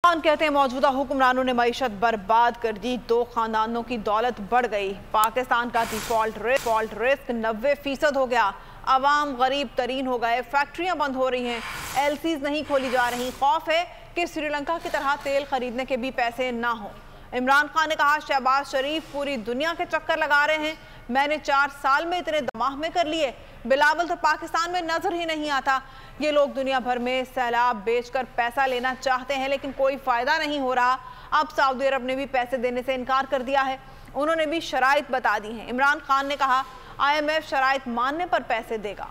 खान कहते हैं मौजूदा हुक्मरानों ने मईशत बर्बाद कर दी, 2 खानदानों की दौलत बढ़ गई। पाकिस्तान का डिफॉल्ट रिस्क 90% हो गया। अवाम गरीब तरीन हो गए, फैक्ट्रियां बंद हो रही हैं, एलसीज नहीं खोली जा रही। खौफ है कि श्रीलंका की तरह तेल खरीदने के भी पैसे ना हो। इमरान खान ने कहा शहबाज शरीफ पूरी दुनिया के चक्कर लगा रहे हैं, मैंने 4 साल में इतने दमाह में कर लिए, बिलावल तो पाकिस्तान में नजर ही नहीं आता। ये लोग दुनिया भर में सैलाब बेचकर पैसा लेना चाहते हैं लेकिन कोई फायदा नहीं हो रहा। अब सऊदी अरब ने भी पैसे देने से इनकार कर दिया है, उन्होंने भी शराइत बता दी हैं। इमरान खान ने कहा IMF शराइत मानने पर पैसे देगा।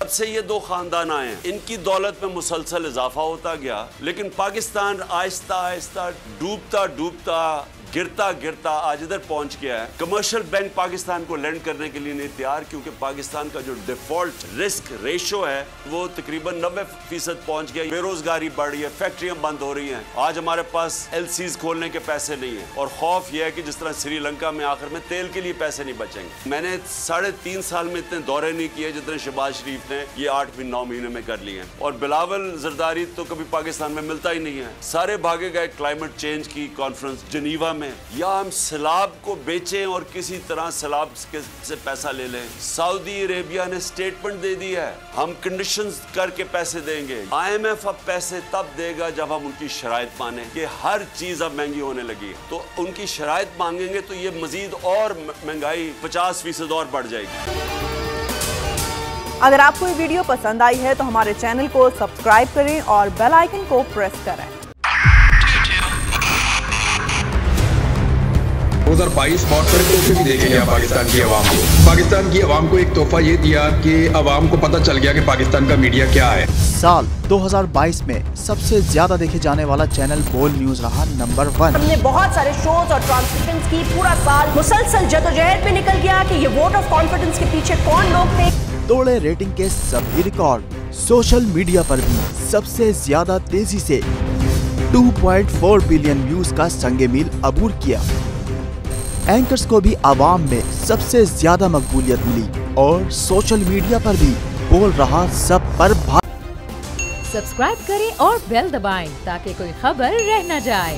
जब से ये 2 खानदान आए हैं, इनकी दौलत में मुसलसल इजाफा होता गया, लेकिन पाकिस्तान आहिस्ता आहिस्ता डूबता डूबता गिरता गिरता आज इधर पहुंच गया है। कमर्शियल बैंक पाकिस्तान को लेंड करने के लिए नहीं तैयार, क्योंकि पाकिस्तान का जो डिफॉल्ट रिस्क रेशो है वो तकरीबन 90% पहुंच गया। बेरोजगारी बढ़ रही है, फैक्ट्रियां बंद हो रही हैं। आज हमारे पास LCs खोलने के पैसे नहीं है और खौफ यह है कि जिस तरह श्रीलंका में आखिर में तेल के लिए पैसे नहीं बचेंगे। मैंने 3.5 साल में इतने दौरे नहीं किए जितने शहबाज शरीफ ने ये 8-9 महीने में कर लिए हैं। और बिलावल जरदारी तो कभी पाकिस्तान में मिलता ही नहीं है। सारे भागे गए क्लाइमेट चेंज की कॉन्फ्रेंस जिनीवा में, या हम सैलाब को बेचें और किसी तरह सैलाब से पैसा ले लें। सऊदी अरेबिया ने स्टेटमेंट दे दी है हम कंडीशंस करके पैसे देंगे। IMF अब पैसे तब देगा जब हम उनकी शराइत माने कि हर चीज अब महंगी होने लगी, तो उनकी शराइत मांगेंगे तो ये मजीद और महंगाई 50% और बढ़ जाएगी। अगर आपको ये वीडियो पसंद आई है तो हमारे चैनल को सब्सक्राइब करें और बेल आइकन को प्रेस करें। 2022 बहुत सारे तोहफे भी देखे गया पाकिस्तान की आवाम को। पाकिस्तान की आवाम को एक तोहफा ये दिया कि आवाम को पता चल गया कि पाकिस्तान का मीडिया क्या है। साल 2022 में सबसे ज्यादा देखे जाने वाला चैनल बोल न्यूज रहा नंबर 1। हमने बहुत सारे शोज और ट्रांसमिशंस की, पूरा साल मुसलसल जदोजहद में निकल गया कि ये वोट ऑफ कॉन्फिडेंस के पीछे कौन लोग थे। तोड़े रेटिंग के सभी रिकॉर्ड। सोशल मीडिया पर भी सबसे ज्यादा तेजी से 2.4 बिलियन व्यूज का संगे मील अबूर किया। एंकर्स को भी आवाम में सबसे ज्यादा मकबूलियत मिली और सोशल मीडिया पर भी बोल रहा सब पर भारी। सब्सक्राइब करें और बेल दबाएं ताकि कोई खबर रह न जाए।